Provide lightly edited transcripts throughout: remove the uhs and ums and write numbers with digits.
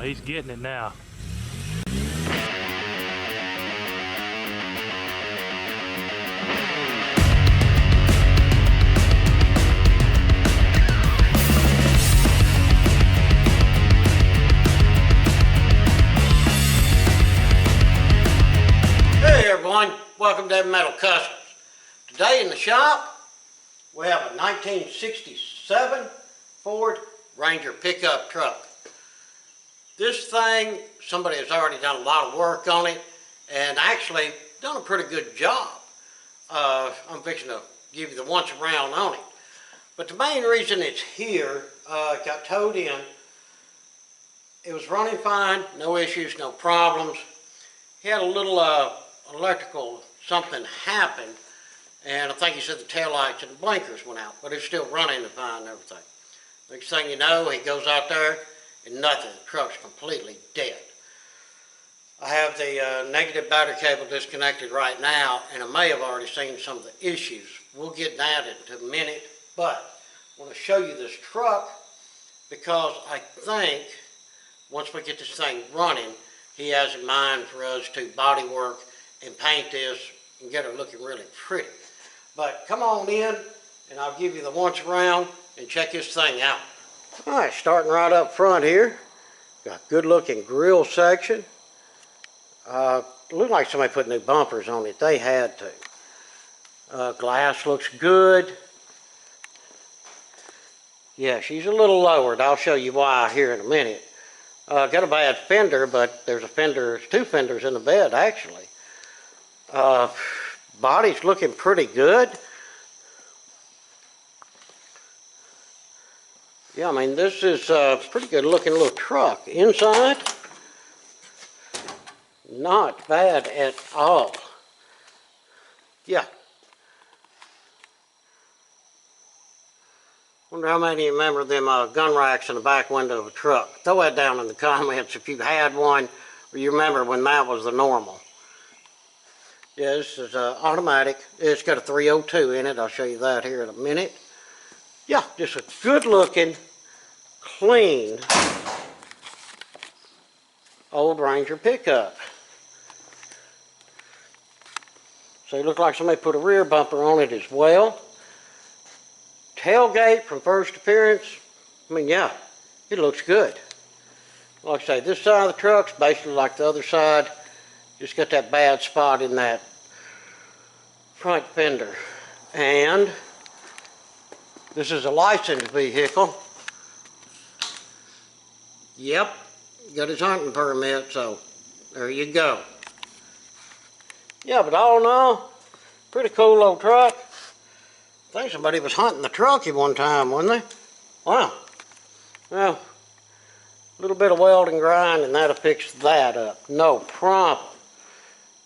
he's getting it now. Hey everyone, welcome to Metal Customs. Today in the shop, we have a 1967 Ford Ranger pickup truck. This thing, somebody has already done a lot of work on it and actually done a pretty good job. I'm fixing to give you the once around on it. But the main reason it's here, it got towed in. It was running fine, no issues, no problems. He had a little electrical something happened, and I think he said the taillights and the blinkers went out, but it's still running fine and everything. Next thing you know, he goes out there and nothing. The truck's completely dead. I have the negative battery cable disconnected right now, and I may have already seen some of the issues. We'll get that in a minute, but I want to show you this truck because I think once we get this thing running, he has in mind for us to body work and paint this and get it looking really pretty. But come on in and I'll give you the once around and check this thing out. All right, starting right up front here. Got good looking grill section. Looked like somebody put new bumpers on it. They had to. Glass looks good. Yeah, she's a little lowered. I'll show you why here in a minute. Got a bad fender, but there's two fenders in the bed actually. Body's looking pretty good. Yeah, I mean, this is a pretty good looking little truck. Inside, not bad at all. Yeah. Wonder how many of you remember them gun racks in the back window of a truck. Throw that down in the comments if you've had one or you remember when that was the normal. Yeah, this is automatic. It's got a 302 in it. I'll show you that here in a minute. Yeah, just a good looking, clean old Ranger pickup. So it looked like somebody put a rear bumper on it as well. Tailgate from first appearance, I mean, yeah, it looks good. Like I say, this side of the truck's basically like the other side. Just got that bad spot in that front fender. And this is a licensed vehicle. Yep, got his hunting permit, so there you go. Yeah, but all in all, pretty cool old truck. I think somebody was hunting the truck at one time, wasn't they? Wow. Well, a little bit of welding grind and that'll fix that up. No problem.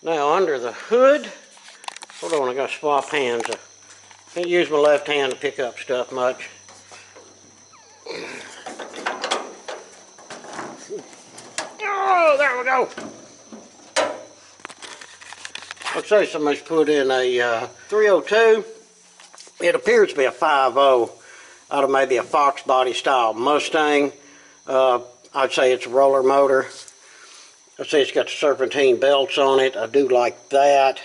Now under the hood, hold on, I gotta swap hands. I can't use my left hand to pick up stuff much. Oh, there we go. Let's say somebody's put in a 302. It appears to be a 5.0 out of maybe a Fox body style Mustang. I'd say it's a roller motor. I'd say it's got the serpentine belts on it. I do like that.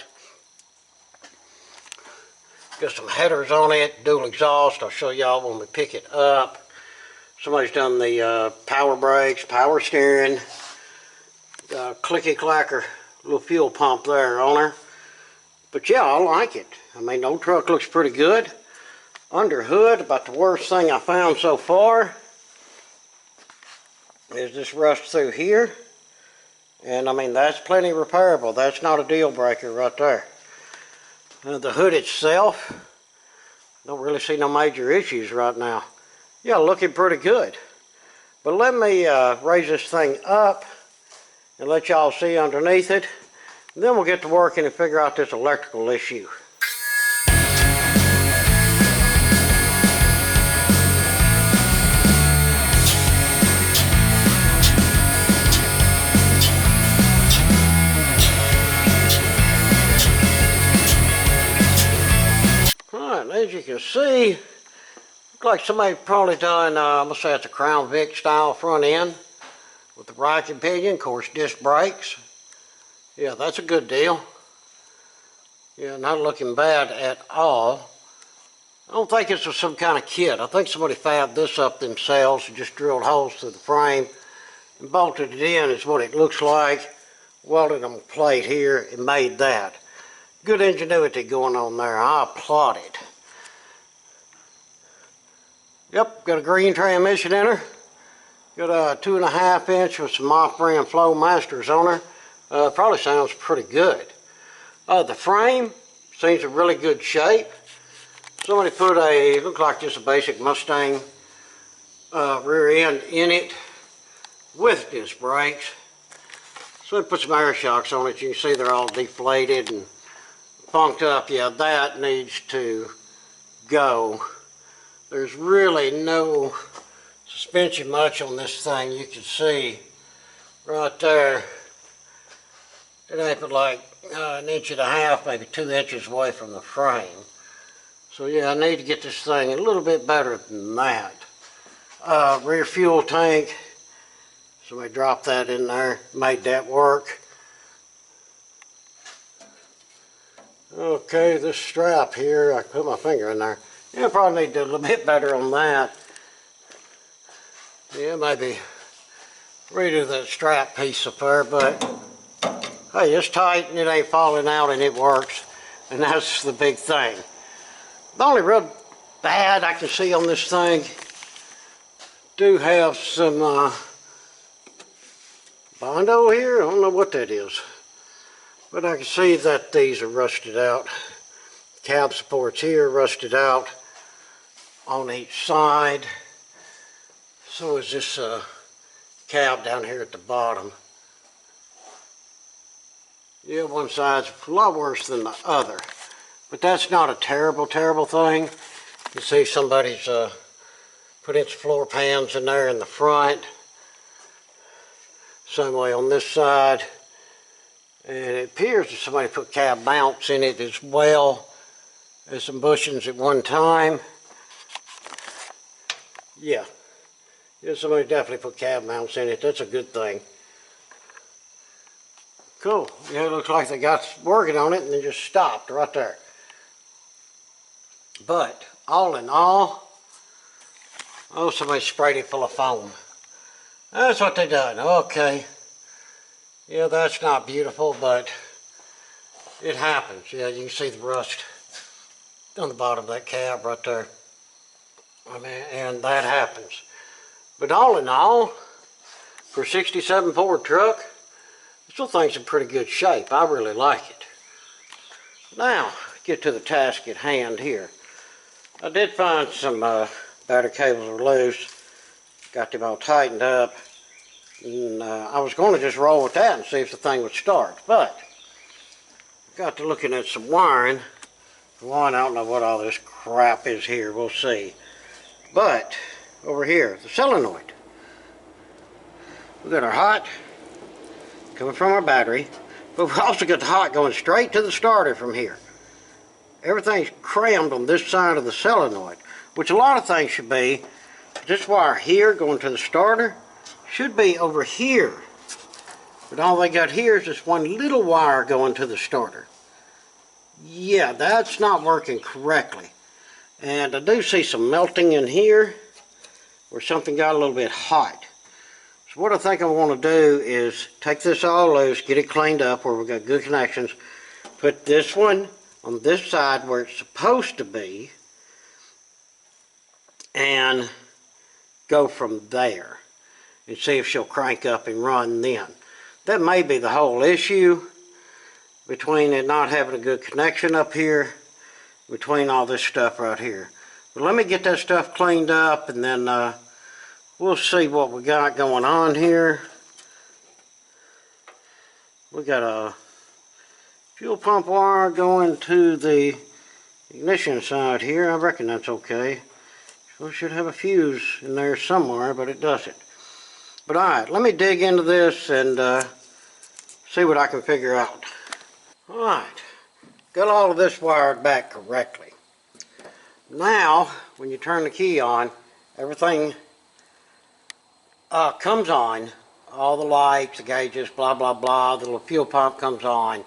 Got some headers on it, dual exhaust. I'll show y'all when we pick it up. Somebody's done the power brakes, power steering, clicky clacker, little fuel pump there on her. But yeah, I like it. I mean, the old truck looks pretty good. Under hood, about the worst thing I found so far is this rust through here. And I mean, that's plenty repairable. That's not a deal breaker right there. The hood itself, don't really see no major issues right now. Yeah, looking pretty good. But let me raise this thing up and let y'all see underneath it. And then we'll get to working and figure out this electrical issue. Alright, as you can see, looks like somebody probably done, I'm going to say it's a Crown Vic style front end. with the racking pinion, of course, disc brakes. Yeah, that's a good deal. Yeah, not looking bad at all. I don't think this was some kind of kit. I think somebody fabbed this up themselves and just drilled holes through the frame and bolted it in is what it looks like. Welded on the plate here and made that. Good ingenuity going on there. I applaud it. Yep, got a green transmission in her. Got a 2.5 inch with some off-brand Flow Masters on her. Probably sounds pretty good. The frame seems in really good shape. Somebody put a, looks like just a basic Mustang rear end in it with disc brakes. So they put some air shocks on it. You can see they're all deflated and funked up. Yeah, that needs to go. There's really no suspension much on this thing. You can see right there, it ain't but like 1.5 inches, maybe 2 inches away from the frame. So yeah, I need to get this thing a little bit better than that. Rear fuel tank, somebody dropped that in there, made that work. Okay, this strap here, I put my finger in there. Yeah, probably need to do a little bit better on that. Yeah, maybe redo that strap piece up there, but hey, it's tight and it ain't falling out and it works. And that's the big thing. The only real bad I can see on this thing, do have some Bondo here. I don't know what that is. But I can see that these are rusted out. Cab supports here rusted out on each side. So is this cab down here at the bottom. Yeah, one side's a lot worse than the other. But that's not a terrible, terrible thing. You see somebody's put in some floor pans in there in the front. Same way on this side. And it appears that somebody put cab mounts in it as well as some bushings at one time. Yeah. Yeah, somebody definitely put cab mounts in it. That's a good thing. Cool. Yeah, it looks like they got working on it and they just stopped right there. But all in all, oh, somebody sprayed it full of foam. That's what they done. Okay. Yeah, that's not beautiful, but it happens. Yeah, you can see the rust on the bottom of that cab right there. I mean, and that happens. But all in all, for a 67 Ford truck, this little thing's in pretty good shape. I really like it. Now, get to the task at hand here. I did find some battery cables were loose. Got them all tightened up. And I was going to just roll with that and see if the thing would start. But, got to looking at some wiring. For one, I don't know what all this crap is here. We'll see. But, over here, the solenoid. We got our hot coming from our battery. But we also got the hot going straight to the starter from here. Everything's crammed on this side of the solenoid, which a lot of things should be. This wire here going to the starter should be over here. But all they got here is this one little wire going to the starter. Yeah, that's not working correctly. And I do see some melting in here where something got a little bit hot. So what I think I want to do is take this all loose, get it cleaned up where we've got good connections, put this one on this side where it's supposed to be, and go from there and see if she'll crank up and run then. That may be the whole issue between it not having a good connection up here, between all this stuff right here. But let me get that stuff cleaned up and then we'll see what we got going on here. We got a fuel pump wire going to the ignition side here. I reckon that's okay. So it should have a fuse in there somewhere, but it doesn't. But alright, let me dig into this and see what I can figure out. Alright, got all of this wired back correctly. Now, when you turn the key on, everything comes on all the lights, the gauges, blah, blah, blah. The little fuel pump comes on,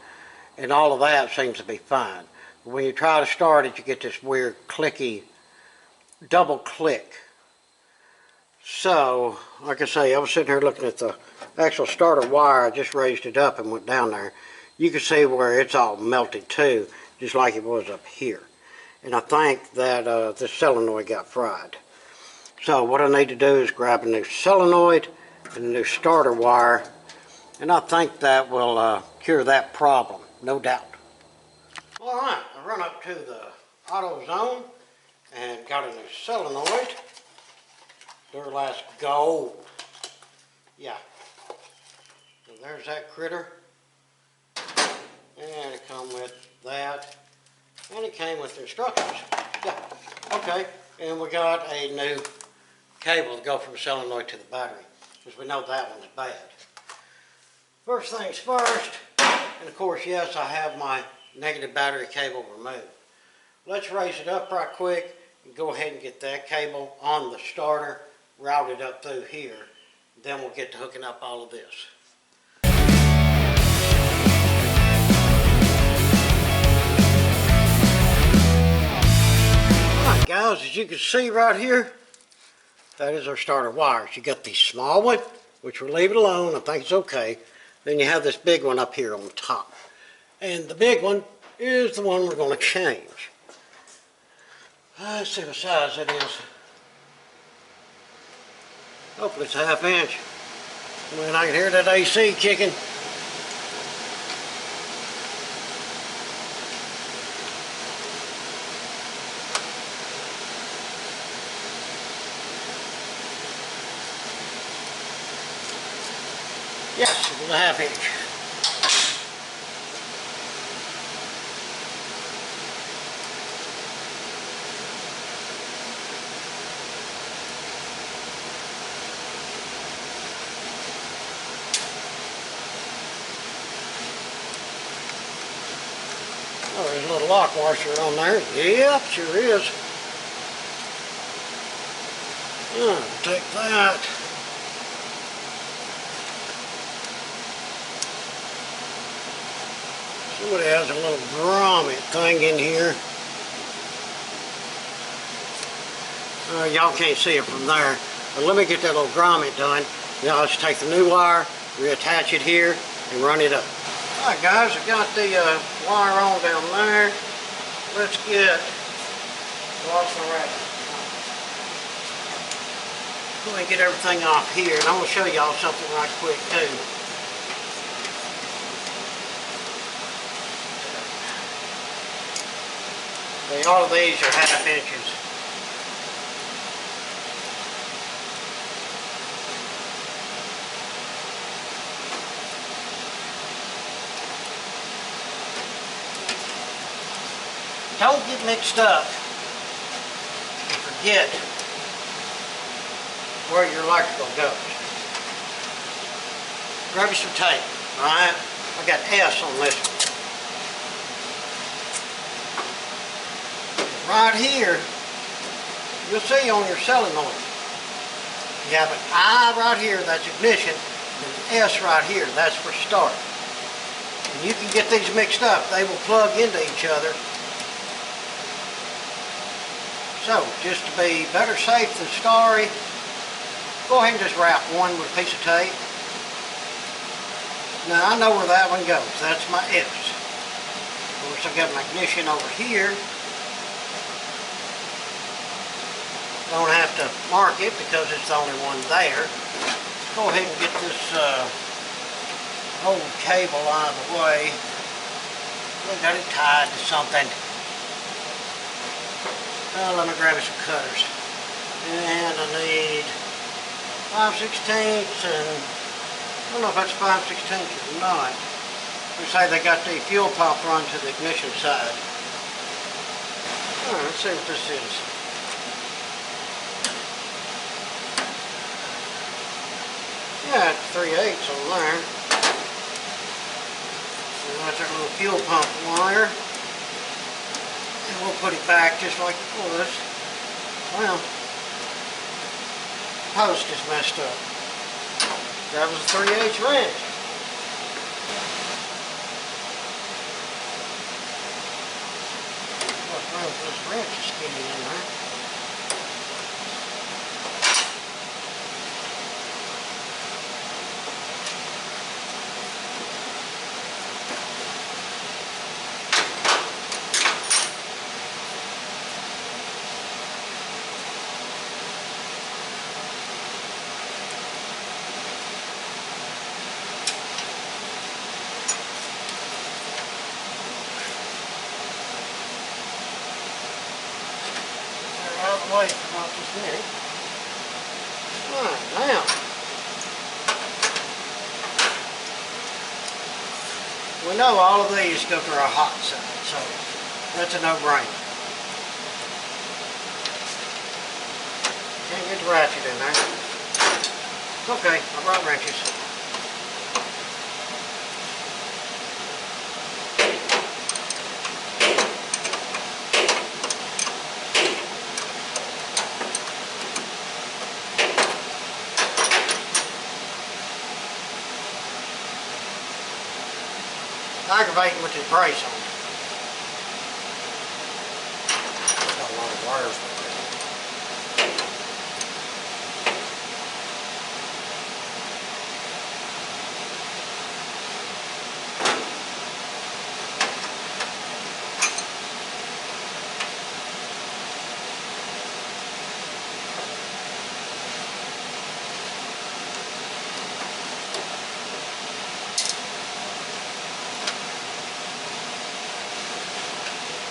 and all of that seems to be fine. But when you try to start it, you get this weird clicky double click. So, like I say, I was sitting here looking at the actual starter wire. I just raised it up and went down there. You can see where it's all melted too, just like it was up here. And I think that this solenoid got fried. So what I need to do is grab a new solenoid and a new starter wire, and I think that will cure that problem, no doubt. All right, I run up to the AutoZone and got a new solenoid. Duralast Gold. Yeah. So there's that critter. And it come with that. And it came with instructions. Yeah. Okay. And we got a new cable to go from the solenoid to the battery, because we know that one's bad. First things first, and of course, yes, I have my negative battery cable removed. Let's raise it up right quick and go ahead and get that cable on the starter, routed up through here. Then we'll get to hooking up all of this. Alright guys, as you can see right here, that is our starter wires. You got the small one, which we'll leave it alone. I think it's okay. Then you have this big one up here on the top. And the big one is the one we're going to change. Let's see what size it is. Hopefully it's a 1/2 inch. I mean, I can hear that AC kicking. Yes, it was a 1/2 inch. Oh, there's a little lock washer on there. Yep, sure is. Take that. Somebody has a little grommet thing in here. Y'all can't see it from there. But let me get that little grommet done. Now I'll just take the new wire, reattach it here, and run it up. Alright guys, I got the wire on down there. Let's get lost my rabbit. Go ahead and get everything off here, and I'm going to show y'all something right quick too. Okay, all of these are 1/2 inches. Don't get mixed up and forget where your electrical goes. Grab you some tape, alright? I got S on this one. Right here, you'll see on your solenoid, you have an I right here, that's ignition, and an S right here, that's for start. And you can get these mixed up, they will plug into each other. So, just to be better safe than sorry, go ahead and just wrap one with a piece of tape. Now I know where that one goes, that's my S. Of course I got my ignition over here. Don't have to mark it because it's the only one there. Go ahead and get this old cable out of the way. We got it tied to something. Let me grab you some cutters. And I need 5/16 and I don't know if that's 5/16 or not. They say they got the fuel pump run to the ignition side. Alright, let's see what this is. Yeah, it's 3/8 on there. And that's our little fuel pump wire. And we'll put it back just like it was. Well, the post is messed up. That was a 3/8 wrench. What's wrong with this wrench is skinny in there? Out of the way for about this minute. Alright, now we know all of these go through our hot side, so that's a no-brainer. Can't get the ratchet in there. Okay, I brought wrenches. Aggravating with his brace on. Got a lot of wires with it.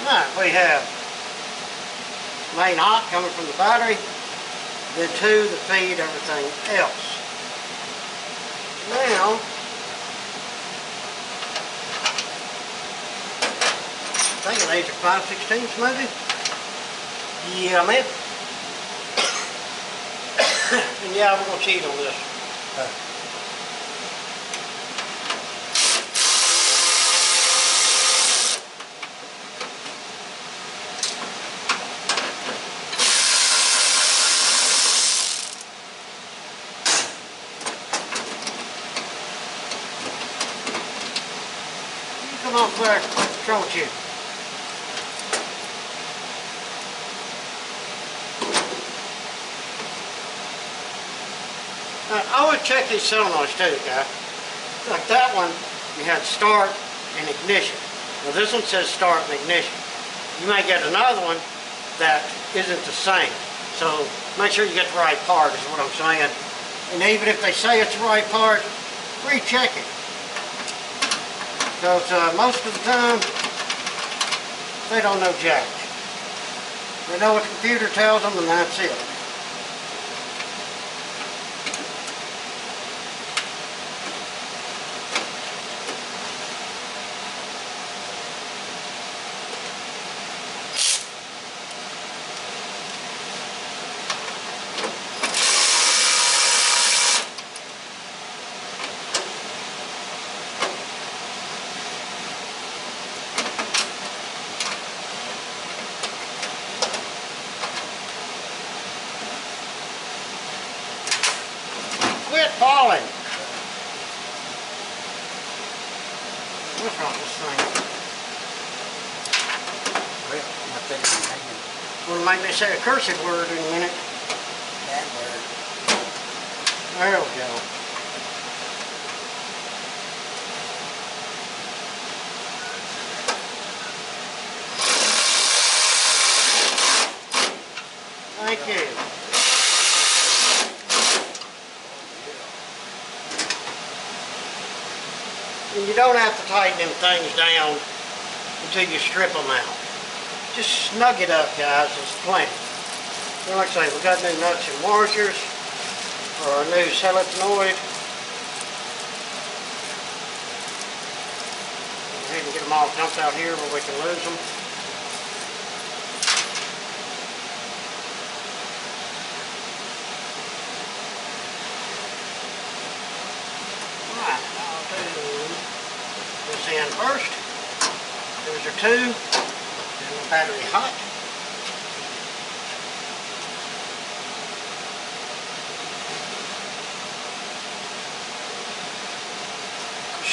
Alright, we have main hot coming from the battery, then two that feed everything else. Now, I think these are 5/16 maybe? Yeah, man. And yeah, we're going to cheat on this. Come off there, don't you? Now, I always check these solenoids too, guys. Like that one, you had start and ignition. Well, this one says start and ignition. You may get another one that isn't the same. So make sure you get the right part is what I'm saying. And even if they say it's the right part, recheck it. Because most of the time, they don't know jack. They know what the computer tells them and that's it. Quit falling. What's wrong with this thing? Well, I think I'm hanging Will make me say a cursive word in a minute. that word. There we go. Thank you. And you don't have to tighten them things down until you strip them out. Just snug it up, guys, it's plenty. And like I say, we got new nuts and washers for our new solenoid. Go ahead and get them all dumped out here where we can lose them. Alright, I'll do this end first. Those are two. And the battery hot.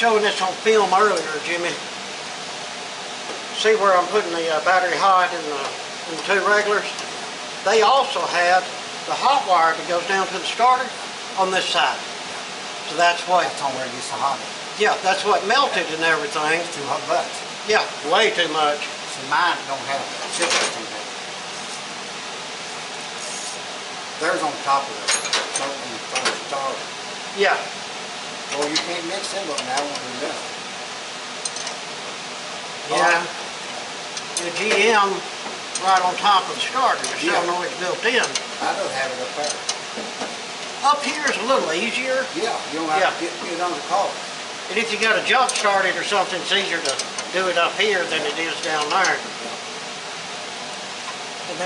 showing this on film earlier, Jimmy. See where I'm putting the battery hot and the two regulars? They also had the hot wire that goes down to the starter on this side. So that's what... That's on where it gets the hot. Yeah, that's what melted and everything. It's too hot much. Yeah, way too much. See, mine don't have chip too much. There's on top of it. So on the first starter. Yeah. Well, you can't mix them up now when we're done. Yeah. The GM right on top of the starter. There's Yeah. no noise built in. I don't have it up there. Up here is a little easier. Yeah, you don't have to get it on the car. And if you got a jump started or something, it's easier to do it up here than it is down there. And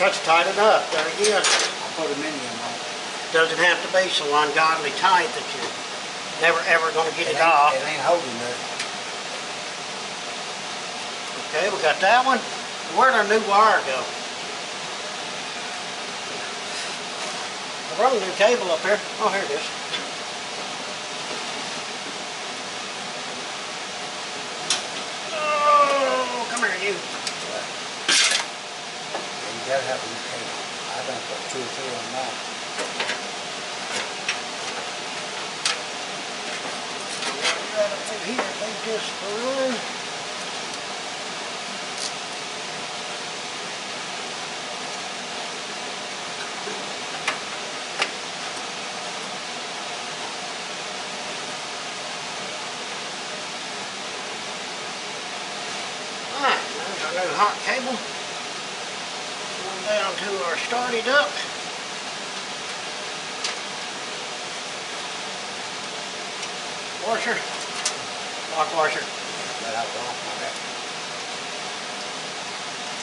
that's tight enough. There again. I put a minium on it. Doesn't have to be so ungodly tight that you're never ever going to get it off. It ain't holding there. Okay, we got that one. Where'd our new wire go? I brought a new cable up here. Oh, here it is. Oh, come here, you. You gotta have a new cable. I done put 2 or 3 on mine. Right up through here, they just run. Alright, there's our new hot cable. Going down to our starty duct. Washer. Lock washer. Let out the off my back.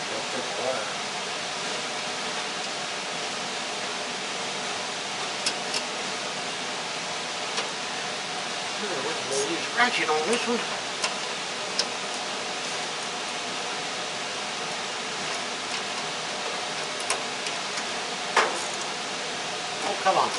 Go through the wire. We'll use ratchet on this one. Oh, come on.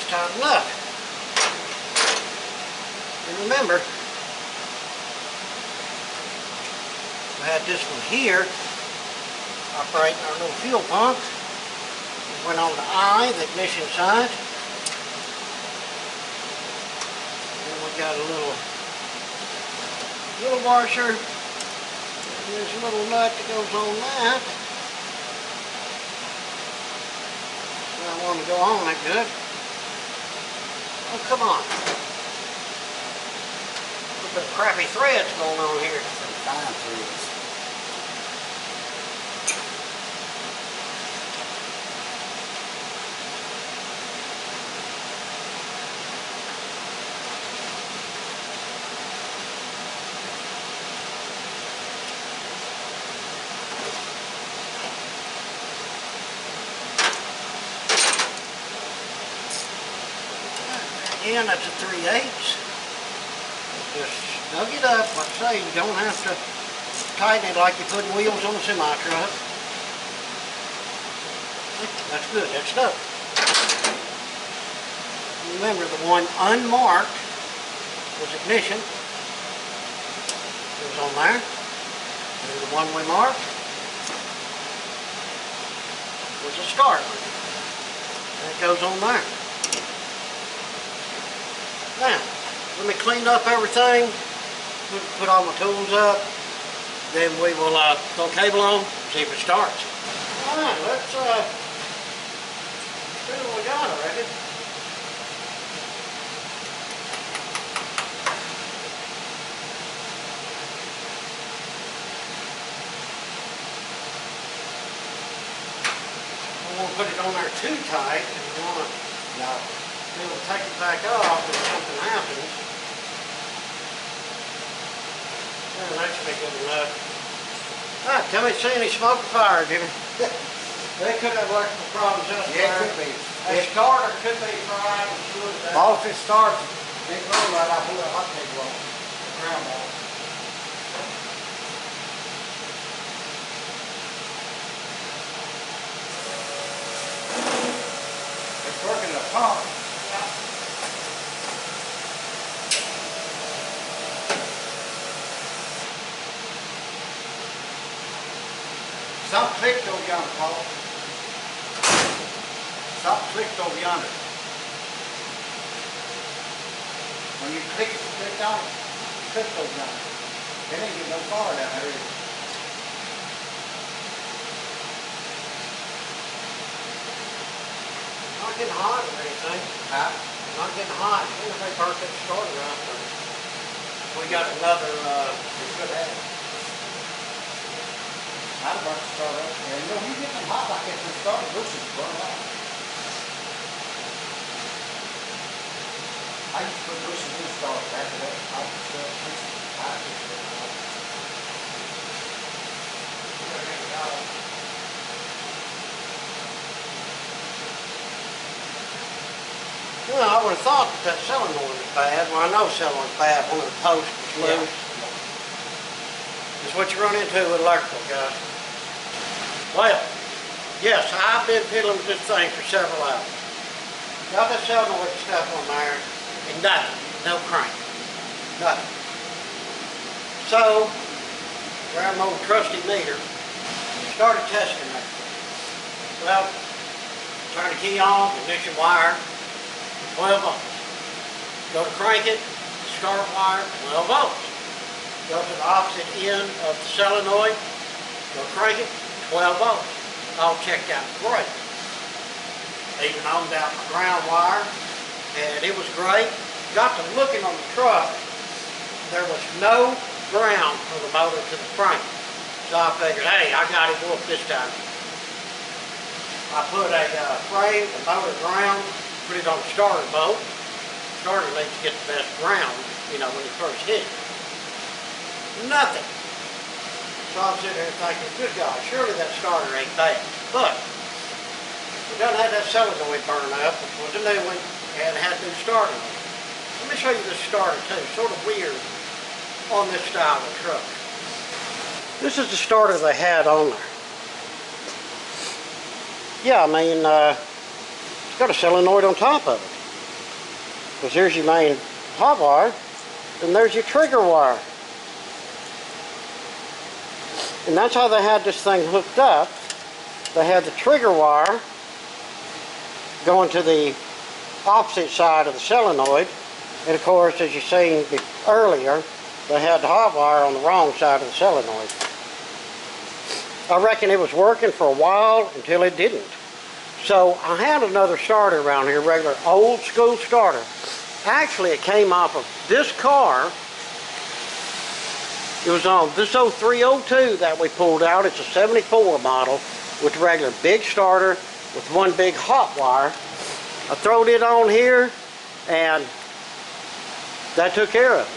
Tight enough. And remember, we had this one here operating our little fuel pump. We went on the I, the ignition side. Then we got a little washer. And there's a little nut that goes on that. I want to go on that good. Oh, come on. A little bit of crappy threads going on here. Some fine threads. Again, that's a 3/8. Just snug it up. Like I say, you don't have to tighten it like you're putting wheels on a semi-truck. That's good. That's snug. Remember, the one unmarked was ignition. It was on there. And the one we marked was a start. That goes on there. Now, let me clean up everything, put all my tools up, then we will throw cable on, see if it starts. Alright, let's do what we got, I reckon. I don't want to put it on there too tight, because we want to be able to take it back off if something happens. Yeah, that should be good enough. Ah, tell me, see any smoke or fire, Jimmy? They could have electrical problems elsewhere. Yeah, it could be. A starter could be fried and fluid out. Ball if it starts, it goes right, I pull that hot table off, the ground ball. It's working the pump. Something clicked over yonder, Paul. Something clicked over yonder. When you click on it, it clicked over yonder. It ain't getting no far down there, is it? Not getting hot or anything. Huh? Not getting hot. If they burnt that starter out there. We got another, we could have. I'd have burnt the starter up. And you know, you get them hot like that, the starter bushes burn out. I used to put bushes in the starter after that. I used to fix it. I fixed it. Well, I would have thought that solenoid was bad. Well, I know solenoid's bad. One of the posts was loose. It's what you run into with electrical, guys. Well, yes, I've been fiddling with this thing for several hours. Got that solenoid stuff on there, and nothing. No crank. Nothing. So, grab my old trusty meter, started testing that. Well, turn the key on, ignition wire, 12 volts. Go to crank it, start wire, 12 volts. Go to the opposite end of the solenoid, go crank it, 12 volts. All checked out great. Even owned out my ground wire, and it was great. Got to looking on the truck, there was no ground from the motor to the frame. So I figured, hey, I got it whooped this time. I put a frame, the motor ground, put it on the starter bolt. Starter needs to get the best ground, you know, when you first hit it. Nothing. So I'm sitting there thinking, good God, surely that starter ain't bad. But we done had that solenoid burn up, which was a new one, and had a new starter on it. Let me show you this starter too, sort of weird on this style of truck. This is the starter they had on there. Yeah, I mean, it's got a solenoid on top of it. Because here's your main hot wire, and there's your trigger wire. And that's how they had this thing hooked up. They had the trigger wire going to the opposite side of the solenoid. And of course, as you seen earlier, they had the hot wire on the wrong side of the solenoid. I reckon it was working for a while until it didn't. So I had another starter around here, regular old school starter. Actually, it came off of this car. It was on this 0302 that we pulled out. It's a 74 model with a regular big starter with one big hot wire. I throwed it on here and that took care of it.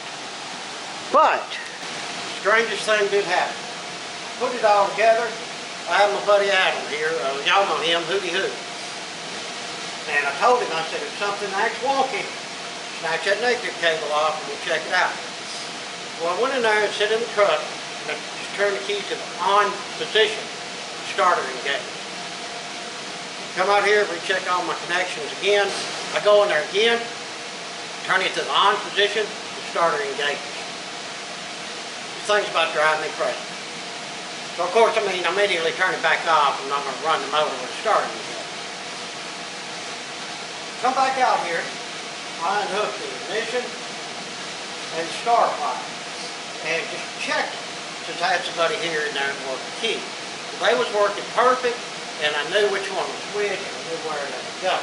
But the strangest thing did happen. Put it all together. I have my buddy Adam here. Y'all know him, Hootie Hoo. And I told him, I said, if something acts wonky, snatch that negative cable off and we'll check it out. Well, I went in there and sit in the truck and I just turned the key to the on position, starter engaged. Come out here, recheck all my connections again. I go in there again, turn it to the on position, the starter engages. This thing's about to drive me crazy. So of course, I mean, I immediately turn it back off and I'm going to run the motor with the starter engaged. Come back out here, I unhook the ignition and the start wire. And just check it, since I had somebody here in there to work the key. They was working perfect, and I knew which one was which, and I knew where they would go.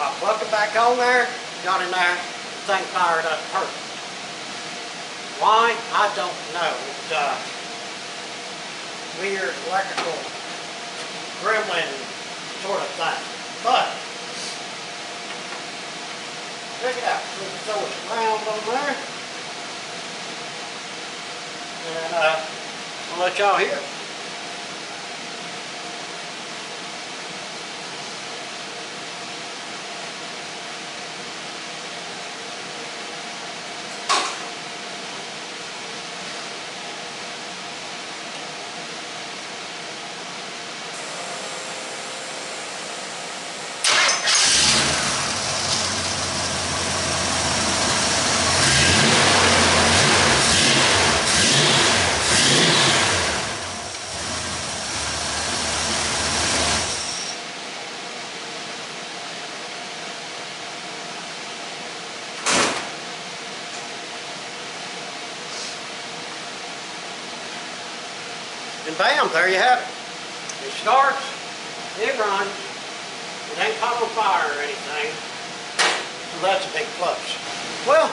I plugged it back on there, got in there, the thing fired up perfect. Why? I don't know. It's weird electrical gremlin sort of thing. But, check it out. Throw some round on there. And I'll let y'all hear it. And bam, there you have it. It starts, it runs, it ain't caught on fire or anything, so that's a big plus. Well,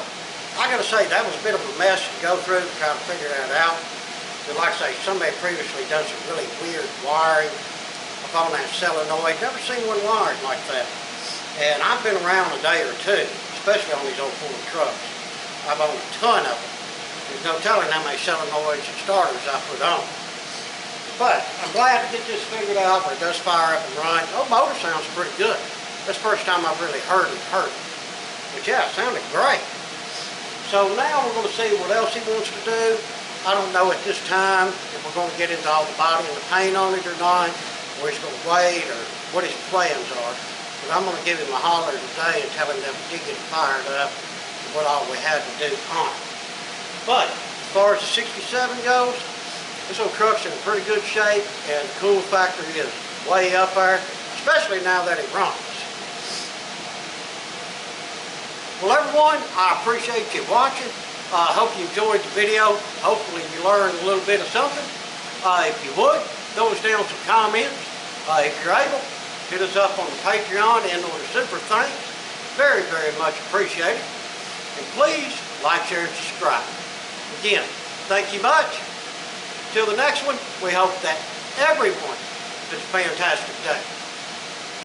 I gotta say, that was a bit of a mess to go through to try to figure that out. But like I say, somebody previously done some really weird wiring up on that solenoid. Never seen one wired like that. And I've been around a day or two, especially on these old Ford trucks. I've owned a ton of them. There's no telling how many solenoids and starters I put on. But I'm glad to get this figured out where it does fire up and run. Oh, motor sounds pretty good. That's the first time I've really heard it. But yeah, it sounded great. So now we're going to see what else he wants to do. I don't know at this time if we're going to get into all the body and the paint on it or not, or he's going to wait, or what his plans are. But I'm going to give him a holler today and tell him that we did get it fired up and what all we had to do on it. But as far as the 67 goes, this old truck's in pretty good shape, and the cool factor is way up there, especially now that it runs. Well, everyone, I appreciate you watching. I hope you enjoyed the video. Hopefully you learned a little bit of something. If you would, throw us down some comments. If you're able, hit us up on the Patreon and or the Super Thanks. Very, very much appreciated. And please like, share, and subscribe. Again, thank you much. Till the next one, we hope that everyone has a fantastic day.